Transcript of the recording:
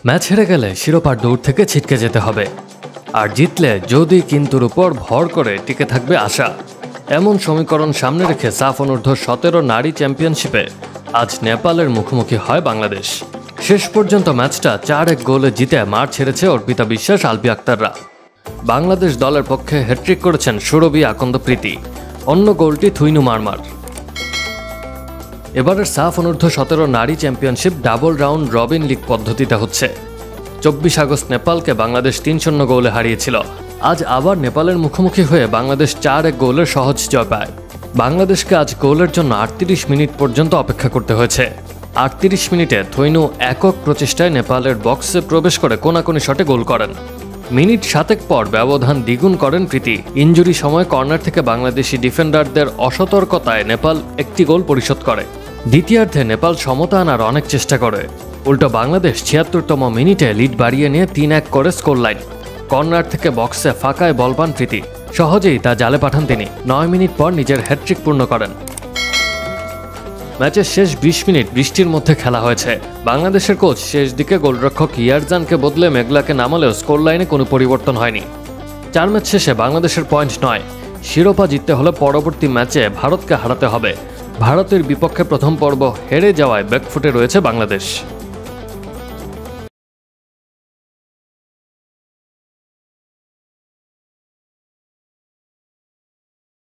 Match হেরে গেলে শিরোপার দৌড় থেকে ছিটকে যেতে হবে, আর জিতলে যদি কিন্তুর উপর ভর করে টিকে থাকবে আশা। এমন সমীকরণ সামনে রেখে সাফ অনূর্ধ্ব-17 নারী চ্যাম্পিয়নশিপে আজ নেপালের মুখোমুখি হয় বাংলাদেশ। শেষ পর্যন্ত ম্যাচটা 4-1 গোলে জিতে মাঠ ছেড়েছে অর্পিতা বিশ্বাস, আলবি আক্তাররা। বাংলাদেশ দলের পক্ষে হ্যাট্রিক করেছেন সুরভি আকন্দ প্রীতি, অন্য গোলটি থুইনু মারমার। এবারের সাফ অনূর্ধ্ব-17 নারী championship double round robin league পদ্ধতিতে হচ্ছে। 24 আগস্ট নেপালকে বাংলাদেশ 3-0 গোলে হারিয়েছিল। আজ আবার নেপালের মুখোমুখি হয়ে বাংলাদেশ 4-1 গোলের সহজ জয় পায়। বাংলাদেশকে আজ গোলের জন্য 38 মিনিট পর্যন্ত অপেক্ষা করতে হয়েছে। 38 মিনিটে থুইনু একক প্রচেষ্টায় নেপালের বক্সে প্রবেশ করে কোনাকুনি শটে গোল করেন। মিনিট 7 পর ব্যবধান দ্বিগুণ করেন প্রীতি। ইনজুরি সময় কর্নার থেকে বাংলাদেশি ডিফেন্ডারদের অসতর্কতায় নেপাল একটি গোল পরিশোধ করে। দ্বিতীয়ার্ধে নেপাল সমতা আনার অনেক চেষ্টা করে, উল্টো বাংলাদেশ 76তম মিনিটে লিড বাড়িয়ে নিয়ে 3-1 করে স্কোর লাইন। কর্নার থেকে বক্সে ফাঁকায় বল পান প্রীতি, সহজেই তা জালে পাঠান তিনি। 9 মিনিট পর নিজের হ্যাট্রিক পূর্ণ করেন। ম্যাচের শেষ 20 মিনিট বৃষ্টির মধ্যে খেলা হয়েছে। বাংলাদেশের কোচ শেষ দিকে গোলরক্ষক ইয়ারজানকে বদলে মেঘলাকে নামালেও স্কোর লাইনে কোনো পরিবর্তন হয়নি। 4 ম্যাচ শেষে বাংলাদেশের পয়েন্ট 9। শিরোপা জিততে হলে পরবর্তী ম্যাচে ভারতকে হারাতে হবে। ভারতের বিপক্ষে প্রথম পর্ব হেরে যাওয়ায় ব্যাকফুটে রয়েছে বাংলাদেশ।